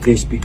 Crispy.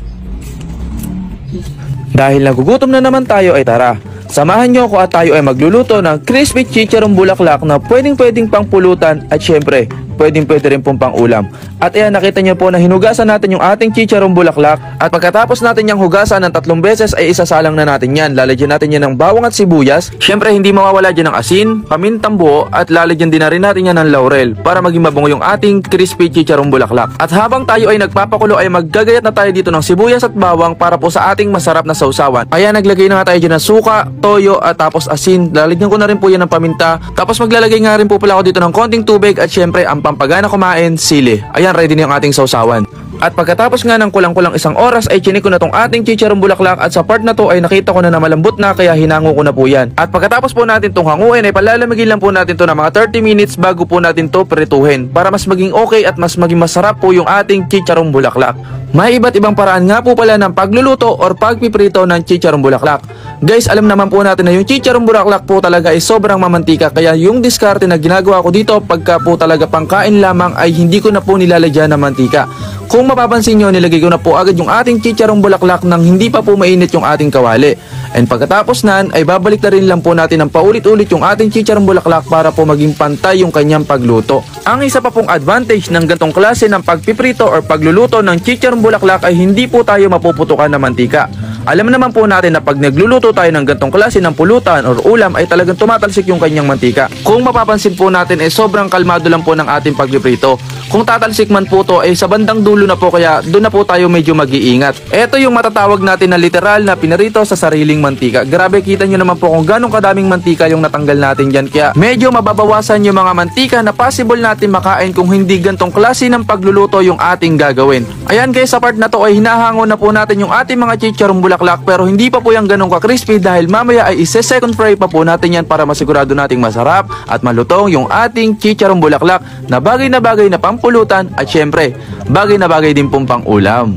Dahil nagugutom na naman tayo ay tara, samahan nyo ako at tayo ay magluluto ng crispy chicharong bulaklak na pwedeng pang pulutan at syempre pwede rin pong pang ulam. At ayan, nakita nyo po na hinugasan natin yung ating chicharong bulaklak at pagkatapos natin yung hugasan ng 3 beses ay isasalang na natin yan. Lalagyan natin yan ng bawang at sibuyas. Syempre hindi mawawala dyan ng asin, pamintang buo at lalagyan din na rin natin yan ng laurel para maging mabango yung ating crispy chicharong bulaklak. At habang tayo ay nagpapakulo ay maggagayat na tayo dito ng sibuyas at bawang para po sa ating masarap na sausawan. Ayan, naglagay na nga tayo dyan ng suka, toyo at tapos asin. Lalagyan ko na rin po yan ng paminta. Tapos maglalagay nga rin po pala ako dito ng konting tubig at syempre ang pampagana kumain, sili. Ayan, ready na yung ating sausawan. At pagkatapos nga ng kulang-kulang 1 oras ay chinik ko na tong ating chicharong bulaklak at sa part na to ay nakita ko na malambot na kaya hinango ko na po yan. At pagkatapos po natin tong hanguin ay palalamigin lang po natin to ng mga 30 minutes bago po natin to prituhin para mas maging okay at mas maging masarap po yung ating chicharong bulaklak. May iba't ibang paraan nga po pala ng pagluluto or pagpiprito ng chicharong bulaklak. Guys, alam naman po natin na yung chicharong bulaklak po talaga ay sobrang mamantika kaya yung diskarte na ginagawa ko dito pagka po talaga pangkain lamang ay hindi ko na po nilalagyan ng mantika. Kung mapapansin nyo, nilagay ko na po agad yung ating chicharong bulaklak nang hindi pa po mainit yung ating kawali. And pagkatapos nan ay babalik na rin lang po natin ng paulit-ulit yung ating chicharong bulaklak para po maging pantay yung kanyang pagluto. Ang isa pa pong advantage ng gantong klase ng pagpiprito or pagluluto ng chicharong bulaklak ay hindi po tayo mapuputukan ng mantika. Alam naman po natin na pag nagluluto tayo ng gantong klase ng pulutan or ulam ay talagang tumatalsik yung kanyang mantika. Kung mapapansin po natin ay sobrang kalmado lang po ng ating pagpiprito. Kung tatalsik man po to ay sa bandang dulo na po kaya doon na po tayo medyo mag-iingat. Ito yung matatawag natin na literal na pinarito sa sariling mantika. Grabe, kita nyo naman po kung ganong kadaming mantika yung natanggal natin dyan. Kaya medyo mababawasan yung mga mantika na possible natin makain kung hindi gantong klase ng pagluluto yung ating gagawin. Ayan guys, sa part na to ay hinahango na po natin yung ating mga chicharong bulaklak pero hindi pa po yung ganong ka-crispy dahil mamaya ay ise-second fry pa po natin yan para masigurado nating masarap at malutong yung ating chicharong bulaklak na bagay na pampulutan at syempre bagay na bagay din pong pang ulam.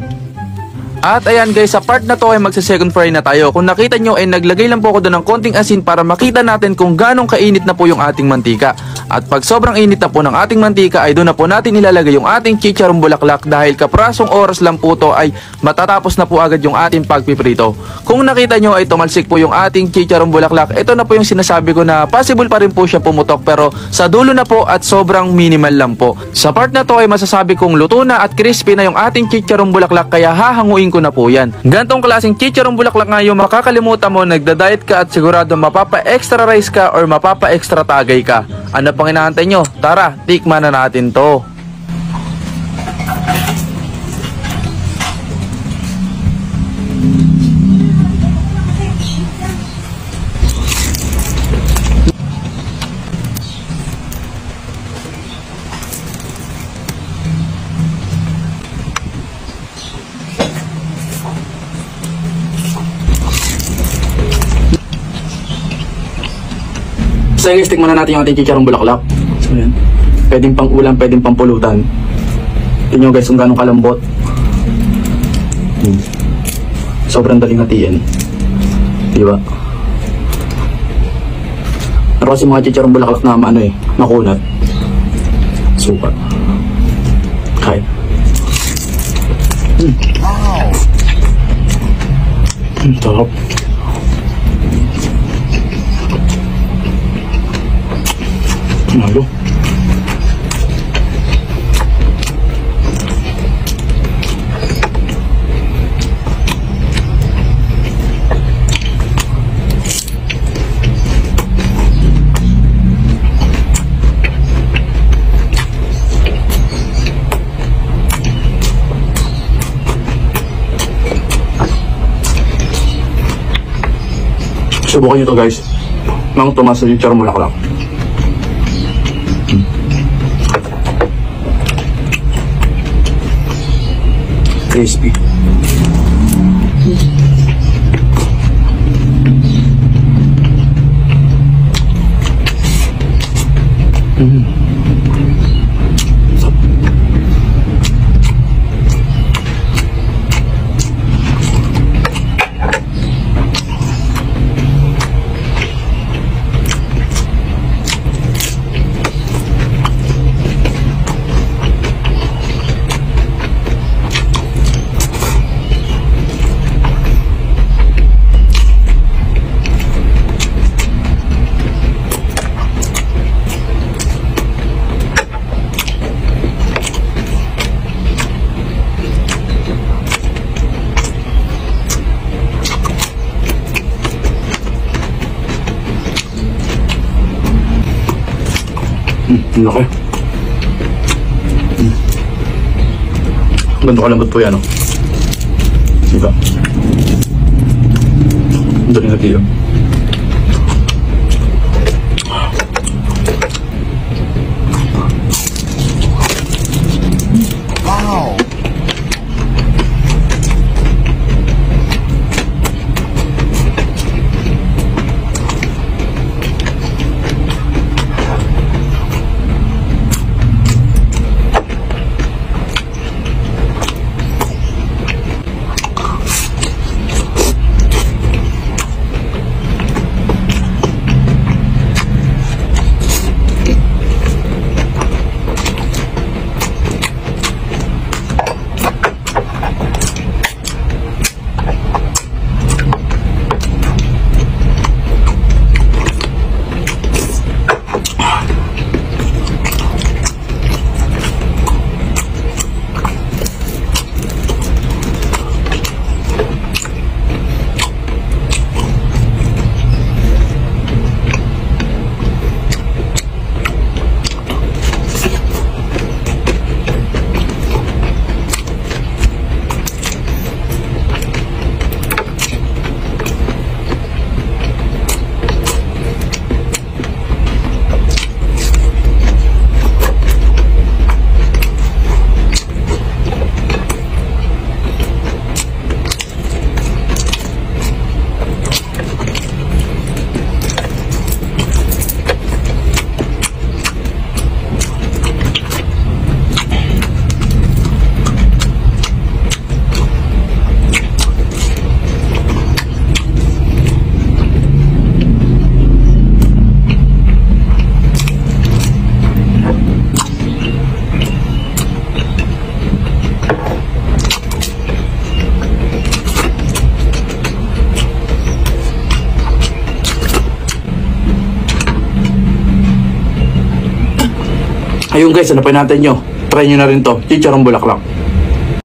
At ayan guys, sa part na to ay magsa-second fry na tayo. Kung nakita nyo ay naglagay lang po ako doon ng konting asin para makita natin kung ganong kainit na po yung ating mantika. At pag sobrang init na po ng ating mantika ay doon na po natin ilalagay yung ating chicharong bulaklak dahil kaprasong oras lang po to ay matatapos na po agad yung ating pagpiprito. Kung nakita nyo ay tumalsik po yung ating chicharong bulaklak, ito na po yung sinasabi ko na possible pa rin po siya pumutok pero sa dulo na po at sobrang minimal lang po. Sa part na to ay masasabi kong luto na at crispy na yung ating chicharong bulaklak kaya hahanguin ko na po yan. Gantong klaseng chicharong bulaklak nga yung makakalimutan mo nagda-diet ka at sigurado mapapa-extra rice ka or mapapa-extra tagay ka. Ano pang inaantay nyo? Tara, tikman na natin to. So guys, tikman na natin yung ating chicharong bulaklak. So yan, pwedeng pang ulam, pwedeng pang pulutan. Tingnan nyo guys kung gano'ng kalambot. Sobrang daling hatiin. Diba? Pero kasi mga chicharong bulaklak na ano eh, makunat. Super. Kain. Sarap. Malo. Subukan nyo to guys. Mang tumas sa chicharong bulaklak. Crispy. Ang laki. Ganito kalambot po yan, no? Diba? Ang dali na tiyo. Ayun guys, ano pa natin nyo? Try nyo na rin to, chicharong bulaklak.